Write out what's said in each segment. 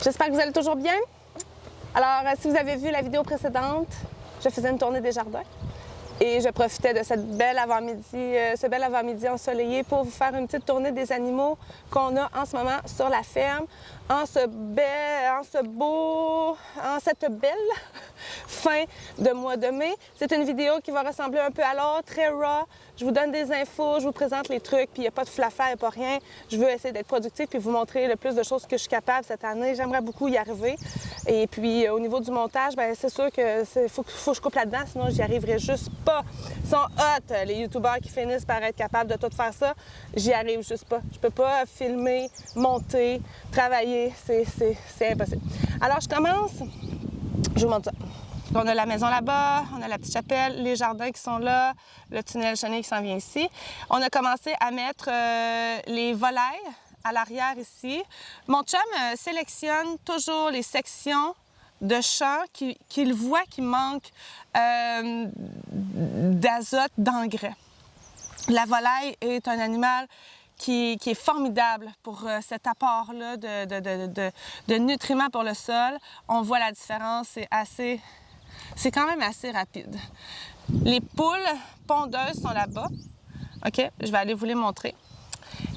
J'espère que vous allez toujours bien. Alors, si vous avez vu la vidéo précédente, je faisais une tournée des jardins et je profitais de ce bel avant-midi ensoleillé pour vous faire une petite tournée des animaux qu'on a en ce moment sur la ferme, en cette belle fin de mois de mai. C'est une vidéo qui va ressembler un peu à l'autre, très raw. Je vous donne des infos, je vous présente les trucs, puis il n'y a pas de flaffa, il n'y a pas rien. Je veux essayer d'être productive puis vous montrer le plus de choses que je suis capable cette année. J'aimerais beaucoup y arriver. Et puis, au niveau du montage, bien, c'est sûr que faut que je coupe là-dedans, sinon j'y arriverai juste pas. Ils sont hot, les youtubeurs qui finissent par être capables de tout faire ça. J'y arrive juste pas. Je peux pas filmer, monter, travailler. C'est impossible. Alors, je commence. Je vous montre ça. On a la maison là-bas, on a la petite chapelle, les jardins qui sont là, le tunnel chenille qui s'en vient ici. On a commencé à mettre les volailles à l'arrière ici. Mon chum sélectionne toujours les sections de champs qu'il voit qui manquent d'azote, d'engrais. La volaille est un animal qui est formidable pour cet apport-là de nutriments pour le sol. On voit la différence, c'est quand même assez rapide. Les poules pondeuses sont là-bas. OK, je vais aller vous les montrer.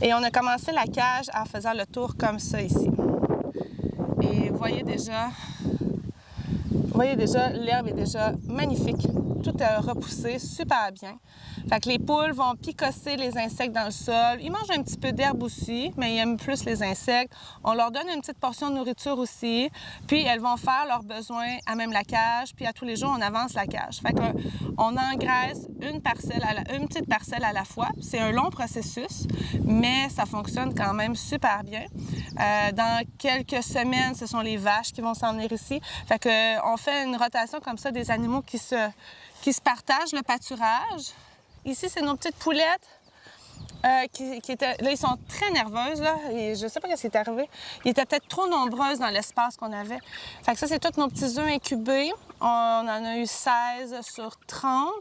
Et on a commencé la cage en faisant le tour comme ça ici. Et vous voyez déjà, l'herbe est déjà magnifique. Tout est repoussé super bien. Fait que les poules vont picosser les insectes dans le sol. Ils mangent un petit peu d'herbe aussi, mais ils aiment plus les insectes. On leur donne une petite portion de nourriture aussi. Puis elles vont faire leurs besoins à même la cage. Puis à tous les jours, on avance la cage. Fait qu'on engraisse une petite parcelle à la fois. C'est un long processus, mais ça fonctionne quand même super bien. Dans quelques semaines, ce sont les vaches qui vont s'en venir ici. Fait qu'on fait une rotation comme ça des animaux qui se partagent le pâturage. Ici, c'est nos petites poulettes qui étaient... Là, ils sont très nerveuses, là. Et je sais pas ce qui est arrivé. Ils étaient peut-être trop nombreuses dans l'espace qu'on avait. Fait que ça, c'est tous nos petits œufs incubés. On en a eu 16 sur 30.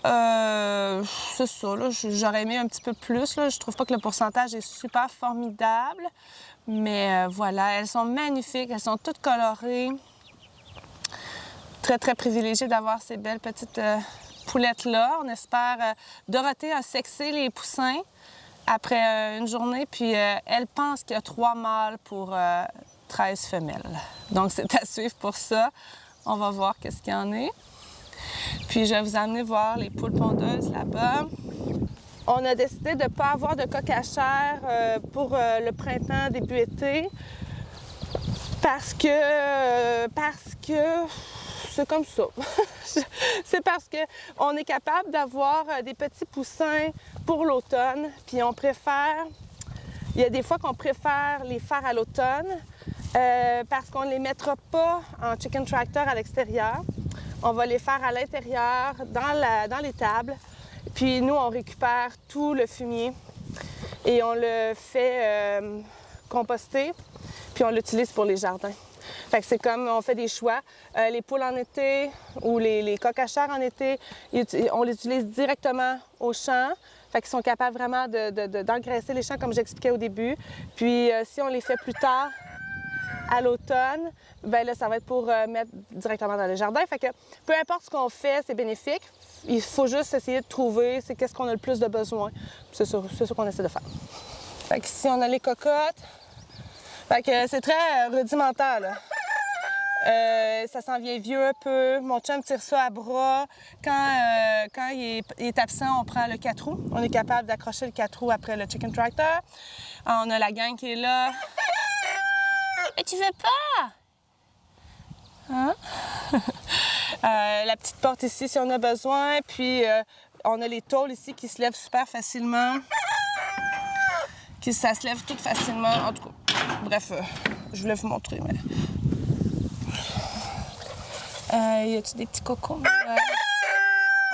C'est ça, là. J'aurais aimé un petit peu plus, là. Je trouve pas que le pourcentage est super formidable. Mais voilà, elles sont magnifiques. Elles sont toutes colorées. Très, très privilégiée d'avoir ces belles petites poulettes-là. On espère... Dorothée a sexé les poussins après une journée, puis elle pense qu'il y a 3 mâles pour 13 femelles. Donc, c'est à suivre pour ça. On va voir qu'est-ce qu'il y en est. Puis, je vais vous amener voir les poules pondeuses là-bas. On a décidé de ne pas avoir de coq à chair pour le printemps, début été, parce que c'est comme ça. C'est parce qu'on est capable d'avoir des petits poussins pour l'automne, puis on préfère... Il y a des fois qu'on préfère les faire à l'automne parce qu'on ne les mettra pas en chicken tractor à l'extérieur. On va les faire à l'intérieur, dans l'étable. Puis nous, on récupère tout le fumier et on le fait composter, puis on l'utilise pour les jardins. Fait que c'est comme on fait des choix. Les poules en été ou les coqs à chair en été, on les utilise directement au champ. Fait qu'ils sont capables vraiment d'engraisser les champs comme j'expliquais au début. Puis si on les fait plus tard, à l'automne, bien là, ça va être pour mettre directement dans le jardin. Fait que peu importe ce qu'on fait, c'est bénéfique. Il faut juste essayer de trouver qu'est-ce qu'on a le plus de besoin. C'est ça qu'on essaie de faire. Fait que ici, on a les cocottes. Fait que c'est très rudimentaire, là. Ça s'en vient vieux un peu. Mon chum tire ça à bras. Quand il est absent, on prend le 4 roues. On est capable d'accrocher le 4 roues après le chicken tractor. On a la gang qui est là. Mais tu veux pas? Hein? La petite porte ici si on a besoin. Puis on a les tôles ici qui se lèvent super facilement. Ça se lève tout facilement. En tout cas, bref, je voulais vous montrer. Mais... y a-t-il des petits cocos?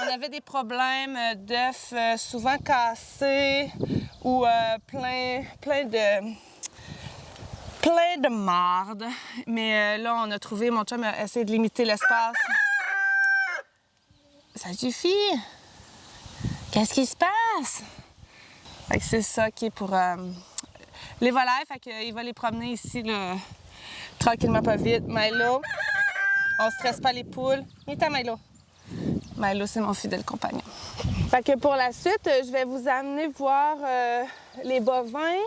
On avait des problèmes d'œufs souvent cassés ou plein de marde. Mais là, on a trouvé, mon chum a essayé de limiter l'espace. Ça suffit! Qu'est-ce qui se passe? Fait que c'est ça qui est pour les volailles. Fait qu'il va les promener ici, là, Tranquillement, pas vite. Milo, on stresse pas les poules. Nita, Milo. Milo, c'est mon fidèle compagnon. Fait que pour la suite, je vais vous amener voir les bovins.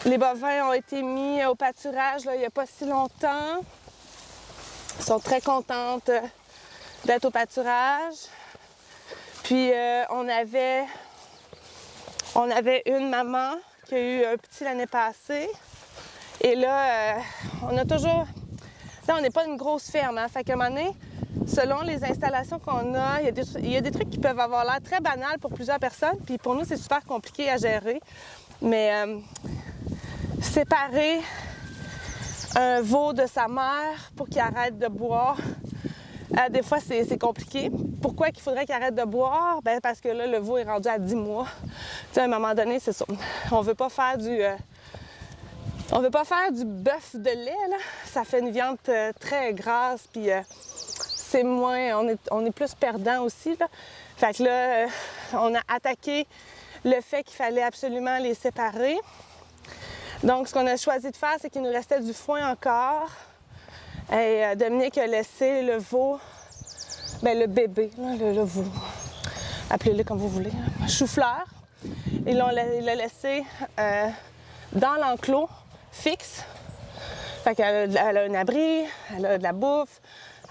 Les bovins ont été mis au pâturage là, il n'y a pas si longtemps. Ils sont très contentes d'être au pâturage. Puis on avait une maman qui a eu un petit l'année passée. Et là, on a toujours... Là, on n'est pas une grosse ferme, hein? Fait qu'à un moment donné, selon les installations qu'on a, il y a des trucs qui peuvent avoir l'air très banals pour plusieurs personnes. Puis pour nous, c'est super compliqué à gérer. Mais séparer un veau de sa mère pour qu'il arrête de boire, des fois, c'est compliqué. Pourquoi qu'il faudrait qu'il arrête de boire? Bien, parce que là, le veau est rendu à 10 mois. Tu sais, à un moment donné, c'est ça. On veut pas faire du bœuf de lait, là. Ça fait une viande très grasse, puis c'est moins... On est plus perdant aussi, là. Fait que là, on a attaqué le fait qu'il fallait absolument les séparer. Donc, ce qu'on a choisi de faire, c'est qu'il nous restait du foin encore. Et Dominique a laissé le veau, bien le bébé, là, le veau, appelez-le comme vous voulez, chou-fleur. Il l'a laissé dans l'enclos fixe. Fait qu'elle a un abri, elle a de la bouffe,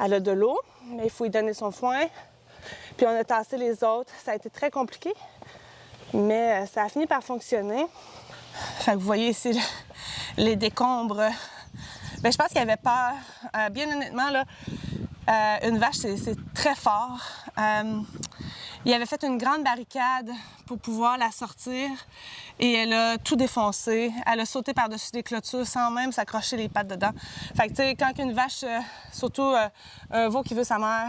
elle a de l'eau, mais il faut lui donner son foin. Puis on a tassé les autres. Ça a été très compliqué, mais ça a fini par fonctionner. Fait que vous voyez ici les décombres. Bien, je pense qu'il avait peur. Bien honnêtement, là, une vache, c'est très fort. Il avait fait une grande barricade pour pouvoir la sortir et elle a tout défoncé. Elle a sauté par-dessus des clôtures sans même s'accrocher les pattes dedans. Fait que, tu sais, quand une vache, surtout un veau qui veut sa mère,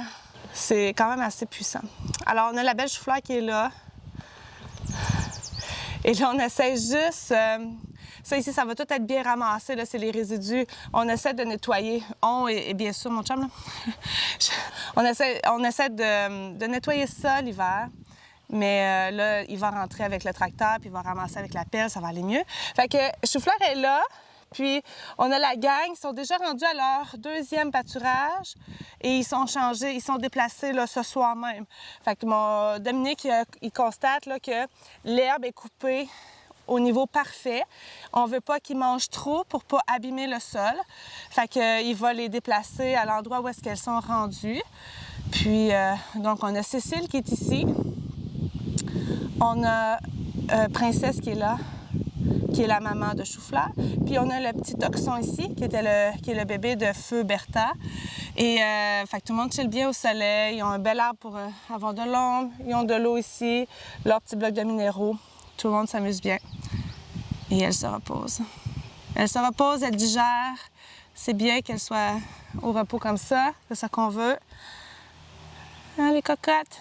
c'est quand même assez puissant. Alors, on a la belle chou-fleur qui est là. Et là, on essaie juste... ça ici, ça va tout être bien ramassé, là, c'est les résidus. On essaie de nettoyer. Et bien sûr, mon chum, là. on essaie de nettoyer ça l'hiver. Mais là, il va rentrer avec le tracteur, puis il va ramasser avec la pelle, ça va aller mieux. Fait que Chou-fleur est là. Puis, on a la gang, ils sont déjà rendus à leur deuxième pâturage et ils sont changés, ils sont déplacés là, ce soir même. Fait que mon Dominique, il constate là, que l'herbe est coupée au niveau parfait. On veut pas qu'ils mangent trop pour pas abîmer le sol. Fait qu'il va les déplacer à l'endroit où est-ce qu'elles sont rendues. Puis, donc, on a Cécile qui est ici. On a Princesse qui est là, qui est la maman de Chou-fleur. Puis on a le petit Toxon ici, qui est le bébé de Feu Bertha. Et fait que tout le monde chill bien au soleil. Ils ont un bel arbre pour avoir de l'ombre. Ils ont de l'eau ici, leur petit bloc de minéraux. Tout le monde s'amuse bien. Et elle se repose. Elle se repose, elle digère. C'est bien qu'elle soit au repos comme ça. C'est ça qu'on veut. Hein, les cocottes?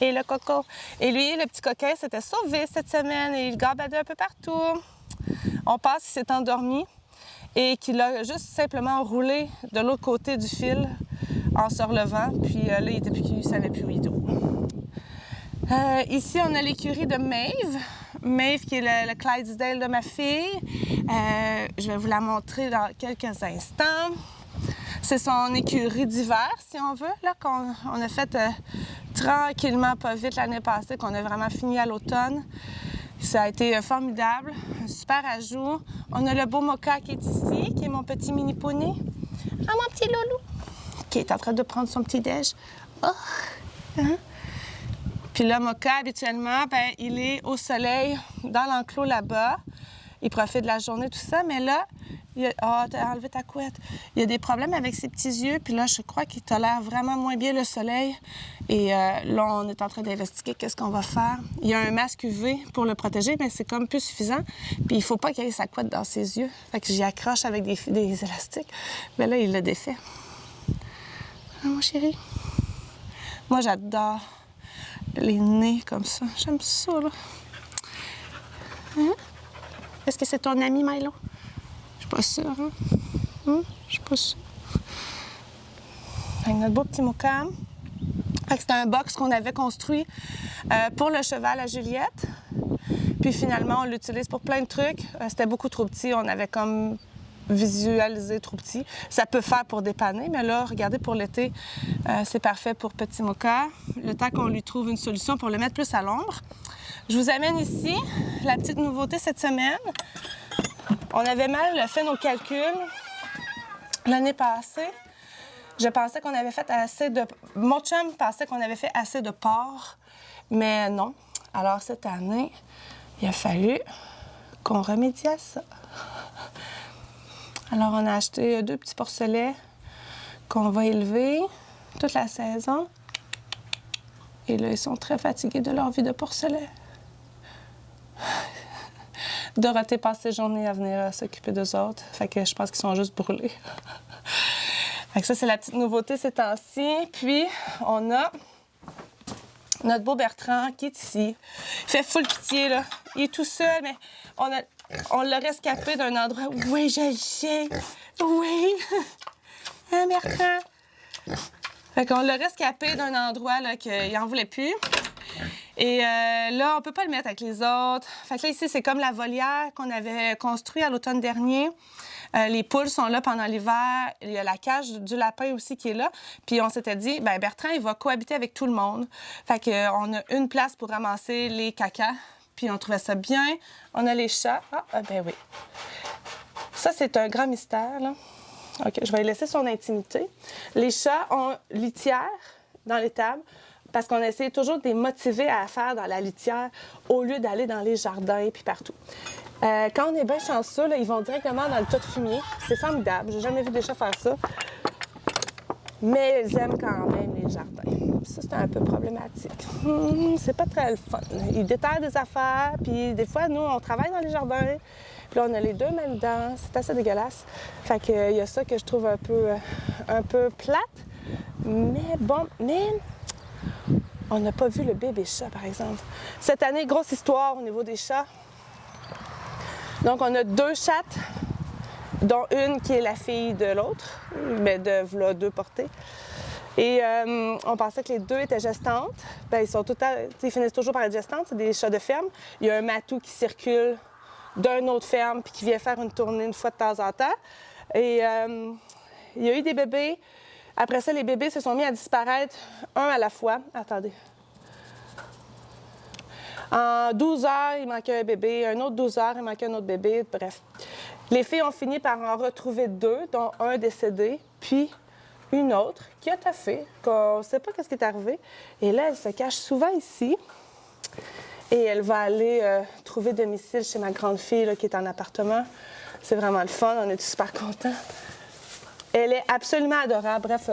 Et le coco. Et lui, le petit coquin, s'était sauvé cette semaine et il gambadait un peu partout. On pense qu'il s'est endormi et qu'il a juste simplement roulé de l'autre côté du fil en se relevant. Puis là, il ne savait plus où il était. Ici, on a l'écurie de Maeve. Maeve, qui est le Clydesdale de ma fille. Je vais vous la montrer dans quelques instants. C'est son écurie d'hiver, si on veut, là, qu'on a fait tranquillement, pas vite l'année passée, qu'on a vraiment fini à l'automne. Ça a été formidable, un super ajout. On a le beau Mocha qui est ici, qui est mon petit mini poney. Ah, mon petit loulou! Qui est en train de prendre son petit déj. Oh! Hein? Puis là, Mocha, habituellement, ben, il est au soleil, dans l'enclos là-bas. Il profite de la journée, tout ça, mais là, t'as enlevé ta couette. Il y a des problèmes avec ses petits yeux, puis là, je crois qu'il tolère vraiment moins bien le soleil. Et là, on est en train d'investiguer qu'est-ce qu'on va faire. Il y a un masque UV pour le protéger, mais c'est comme plus suffisant. Puis il faut pas qu'il ait sa couette dans ses yeux. Fait que j'y accroche avec des élastiques. Mais là, il l'a défait. Ah, mon chéri. Moi, j'adore les nez comme ça. J'aime ça, là. Hein? Est-ce que c'est ton ami, Milo? Je suis pas sûre, hein? Je suis pas sûre. Avec notre beau petit Mocha. C'était un box qu'on avait construit pour le cheval à Juliette. Puis finalement, on l'utilise pour plein de trucs. C'était beaucoup trop petit. On avait comme visualiser trop petit. Ça peut faire pour dépanner, mais là, regardez, pour l'été, c'est parfait pour petit Mocha. Le temps qu'on lui trouve une solution pour le mettre plus à l'ombre. Je vous amène ici la petite nouveauté cette semaine. On avait mal fait nos calculs l'année passée. Je pensais qu'on avait fait assez de... Mon chum pensait qu'on avait fait assez de porc, mais non. Alors, cette année, il a fallu qu'on remédie à ça. Alors, on a acheté 2 petits porcelets qu'on va élever toute la saison. Et là, ils sont très fatigués de leur vie de porcelet. Dorothée passe ses journées à venir s'occuper d'eux autres. Fait que je pense qu'ils sont juste brûlés. Fait que ça, c'est la petite nouveauté ces temps-ci. Puis, on a notre beau Bertrand qui est ici. Il fait full pitié, là. Il est tout seul, mais on l'a rescapé d'un endroit. Oui, je sais. Oui. Hein, Bertrand? Fait qu'on l'a rescapé d'un endroit là, qu'il n'en voulait plus. Et là, on peut pas le mettre avec les autres. Fait que là, ici, c'est comme la volière qu'on avait construite à l'automne dernier. Les poules sont là pendant l'hiver. Il y a la cage du lapin aussi qui est là. Puis on s'était dit, bien, Bertrand, il va cohabiter avec tout le monde. Fait qu'on a une place pour ramasser les cacas. Puis on trouvait ça bien. On a les chats. Ah, ben oui. Ça, c'est un grand mystère, là. OK, je vais laisser son intimité. Les chats ont litière dans l'étable parce qu'on essaie toujours de les motiver à faire dans la litière au lieu d'aller dans les jardins puis partout. Quand on est bien chanceux, là, ils vont directement dans le tas de fumier. C'est formidable. J'ai jamais vu des chats faire ça. Mais ils aiment quand même les jardins. Ça, c'est un peu problématique. C'est pas très le fun. Ils déterrent des affaires, puis des fois, nous, on travaille dans les jardins. Puis là, on a les 2 mains dedans. C'est assez dégueulasse. Fait que il y a ça que je trouve un peu plate. Mais bon, on n'a pas vu le bébé chat, par exemple. Cette année, grosse histoire au niveau des chats. Donc, on a 2 chattes, dont une qui est la fille de l'autre, mais de voilà 2 portées. Et on pensait que les 2 étaient gestantes. Bien, ils finissent toujours par être gestantes. C'est des chats de ferme. Il y a un matou qui circule d'une autre ferme puis qui vient faire une tournée une fois de temps en temps. Et il y a eu des bébés. Après ça, les bébés se sont mis à disparaître un à la fois. Attendez. En 12 heures, il manquait un bébé. Un autre 12 heures, il manquait un autre bébé. Bref. Les filles ont fini par en retrouver 2, dont un décédé, puis une autre qui a taffé, qu'on ne sait pas ce qui est arrivé. Et là, elle se cache souvent ici. Et elle va aller trouver domicile chez ma grande fille là, qui est en appartement. C'est vraiment le fun, on est super contents. Elle est absolument adorable. Bref,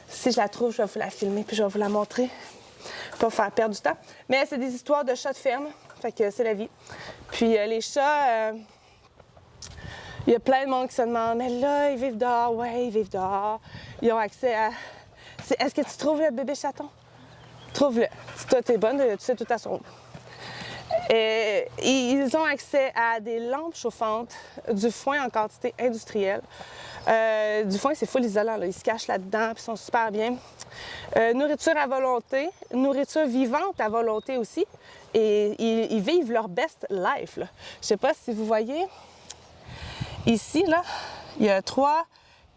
si je la trouve, je vais vous la filmer puis je vais vous la montrer. Pas vous faire perdre du temps. Mais c'est des histoires de chats de ferme, fait que c'est la vie. Puis les chats, il y a plein de monde qui se demande, mais là, ils vivent dehors. Oui, ils vivent dehors. Ils ont accès à... Est-ce que tu trouves le bébé chaton? Trouve-le. Si toi, t'es bonne, tu sais tout à son... Et ils ont accès à des lampes chauffantes, du foin en quantité industrielle. Du foin, c'est full isolant, là. Ils se cachent là-dedans, puis ils sont super bien. Nourriture à volonté, nourriture vivante à volonté aussi. Et ils vivent leur best life, là. Je sais pas si vous voyez. Ici, là, il y a 3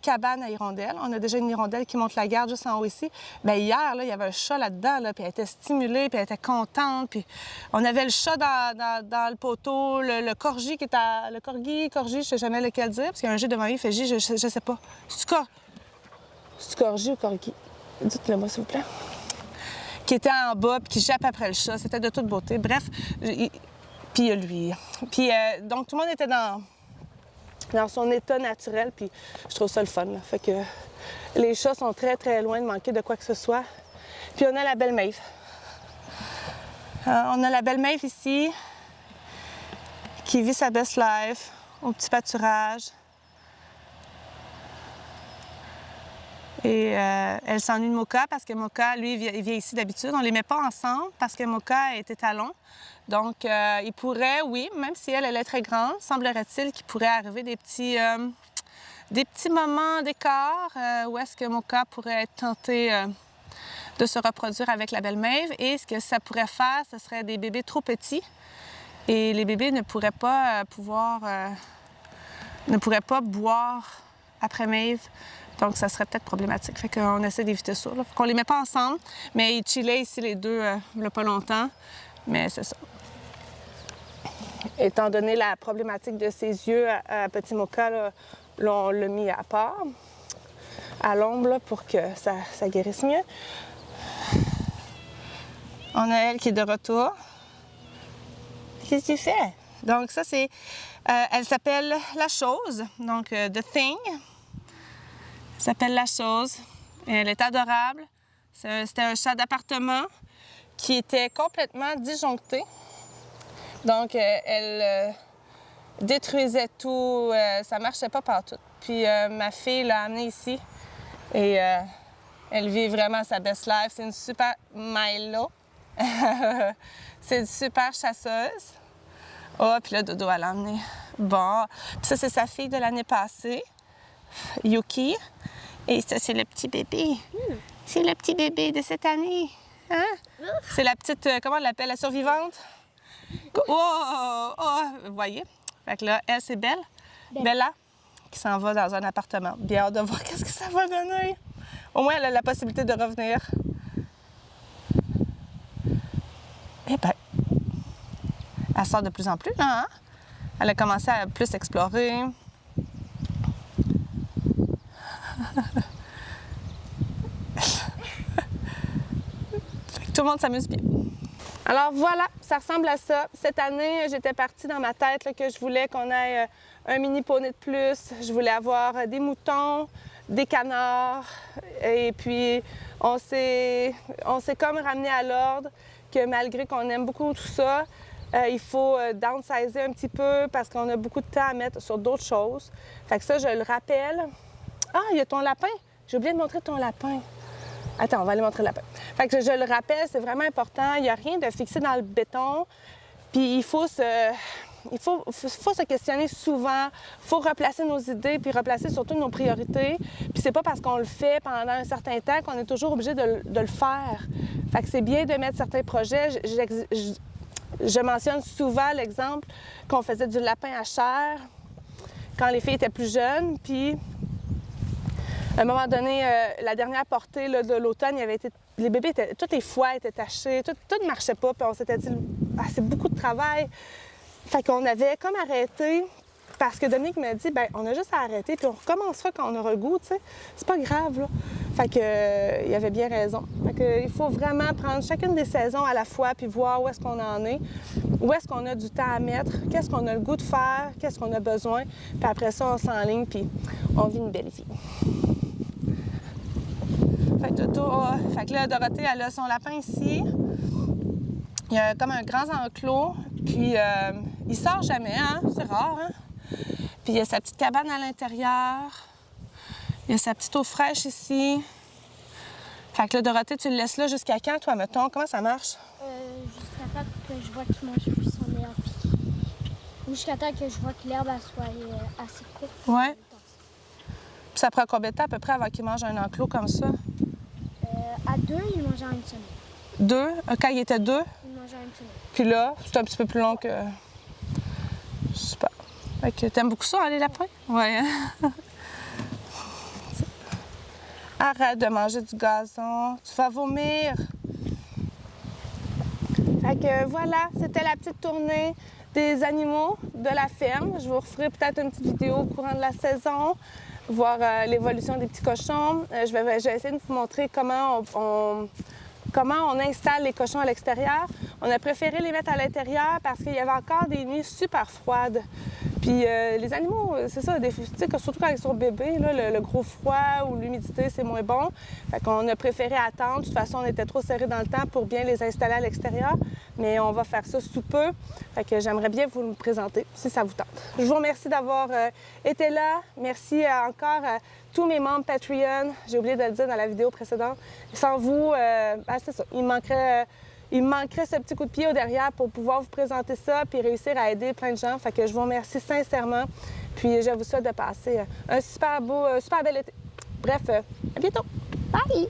cabanes à hirondelles. On a déjà une hirondelle qui monte la garde juste en haut ici. Bien, hier, là, il y avait un chat là-dedans, là, puis elle était stimulée, puis elle était contente. Puis on avait le chat dans le poteau, le corgi qui est à... Le corgi, je sais jamais lequel dire, parce qu'il y a un G devant lui, il fait J, je sais pas. C'est-tu corgi ou corgi? Dites-le moi, s'il vous plaît. Qui était en bas, puis qui jappe après le chat. C'était de toute beauté. Bref, puis il y a lui. Puis donc, tout le monde était dans son état naturel, puis je trouve ça le fun. Là. Fait que les chats sont très, très loin de manquer de quoi que ce soit. Puis on a la belle Maeve. On a la belle Maeve ici, qui vit sa best life au petit pâturage. Et elle s'ennuie de Mocha parce que Mocha, lui, il vient ici d'habitude. On ne les met pas ensemble parce que Mocha est étalon. Donc, il pourrait, oui, même si elle est très grande, semblerait-il qu'il pourrait arriver des petits moments d'écart où est-ce que Mocha pourrait être tenté de se reproduire avec la belle Maeve. Et ce que ça pourrait faire, ce serait des bébés trop petits. Et les bébés ne pourraient pas pouvoir ne pourrait pas boire après Maeve. Donc, ça serait peut-être problématique. Fait qu'on essaie d'éviter ça. Fait qu'on les met pas ensemble, mais ils chillaient ici les deux il n'y a pas longtemps. Mais c'est ça. Étant donné la problématique de ses yeux à Petit Mocha, là, on l'a mis à part, à l'ombre, là, pour que ça guérisse mieux. On a elle qui est de retour. Qu'est-ce que tu fais? Donc, ça, c'est... elle s'appelle La Chose, donc The Thing. Elle s'appelle La Chose. Elle est adorable. C'était un chat d'appartement qui était complètement disjoncté. Donc, elle détruisait tout. Ça marchait pas partout. Puis, ma fille l'a amenée ici. Et elle vit vraiment sa best life. C'est une super Milo. C'est une super chasseuse. Oh, puis là, Dodo, elle l'a emmenée. Bon. Puis ça, c'est sa fille de l'année passée, Yuki. Et ça, c'est le petit bébé. C'est le petit bébé de cette année. Hein? C'est la petite, comment on l'appelle, la survivante? Oh! Oh! Vous voyez? Fait que là, elle, c'est Bella, qui s'en va dans un appartement. Bien hâte de voir qu'est-ce que ça va donner. Au moins, elle a la possibilité de revenir. Eh bien, elle sort de plus en plus, là, hein? Elle a commencé à plus explorer. Tout le monde s'amuse bien. Alors voilà, ça ressemble à ça. Cette année, j'étais partie dans ma tête là, que je voulais qu'on ait un mini poney de plus. Je voulais avoir des moutons, des canards. Et puis, on s'est comme ramené à l'ordre que malgré qu'on aime beaucoup tout ça, il faut downsizer un petit peu parce qu'on a beaucoup de temps à mettre sur d'autres choses. Fait que ça, je le rappelle. Ah, il y a ton lapin. J'ai oublié de montrer ton lapin. Attends, on va aller montrer le lapin. Fait que je le rappelle, c'est vraiment important. Il n'y a rien de fixé dans le béton. Puis il faut se questionner souvent. Il faut replacer nos idées, puis replacer surtout nos priorités. Puis c'est pas parce qu'on le fait pendant un certain temps qu'on est toujours obligé de le faire. Fait que c'est bien de mettre certains projets. Je mentionne souvent l'exemple qu'on faisait du lapin à chair quand les filles étaient plus jeunes. Puis à un moment donné, la dernière portée là, de l'automne, les bébés toutes les foies étaient tachées, tout ne marchait pas. Puis on s'était dit, ah, c'est beaucoup de travail. Fait qu'on avait comme arrêté, parce que Dominique m'a dit, bien, on a juste à arrêter, puis on recommencera quand on aura le goût, tu sais. C'est pas grave, là. Fait que, il avait bien raison. Fait que, il faut vraiment prendre chacune des saisons à la fois, puis voir où est-ce qu'on en est, où est-ce qu'on a du temps à mettre, qu'est-ce qu'on a le goût de faire, qu'est-ce qu'on a besoin, puis après ça, on s'enligne, puis on vit une belle vie. Fait que là, Dorothée, elle a son lapin ici. Il y a comme un grand enclos, puis il sort jamais, hein? C'est rare, hein? Puis il y a sa petite cabane à l'intérieur. Il y a sa petite eau fraîche ici. Fait que là, Dorothée, tu le laisses là jusqu'à quand, toi, mettons? Comment ça marche? Jusqu'à temps que je vois qu'il mange plus son herbe. Ou jusqu'à temps que je vois que l'herbe soit assez courte. Ouais. Puis ça prend combien de temps à peu près avant qu'il mange un enclos comme ça? À 2, il mangeait en une semaine. 2? Quand il était 2? Il mangeait en une semaine. Puis là, c'est un petit peu plus long que... Super. Fait que t'aimes beaucoup ça, hein, les lapins? Ouais. Arrête de manger du gazon. Tu vas vomir. Fait que voilà, c'était la petite tournée des animaux de la ferme. Je vous referai peut-être une petite vidéo au courant de la saison, voir l'évolution des petits cochons. Je vais essayer de vous montrer comment on installe les cochons à l'extérieur. On a préféré les mettre à l'intérieur parce qu'il y avait encore des nuits super froides. Puis les animaux, c'est ça, surtout quand ils sont bébés, là, le gros froid ou l'humidité, c'est moins bon. Fait qu'on a préféré attendre. De toute façon, on était trop serrés dans le temps pour bien les installer à l'extérieur. Mais on va faire ça sous peu. Fait que j'aimerais bien vous le présenter, si ça vous tente. Je vous remercie d'avoir été là. Merci encore à tous mes membres Patreon. J'ai oublié de le dire dans la vidéo précédente. Sans vous, c'est ça, il me manquerait ce petit coup de pied au derrière pour pouvoir vous présenter ça puis réussir à aider plein de gens. Fait que je vous remercie sincèrement. Puis je vous souhaite de passer un super bel été. Bref, à bientôt. Bye!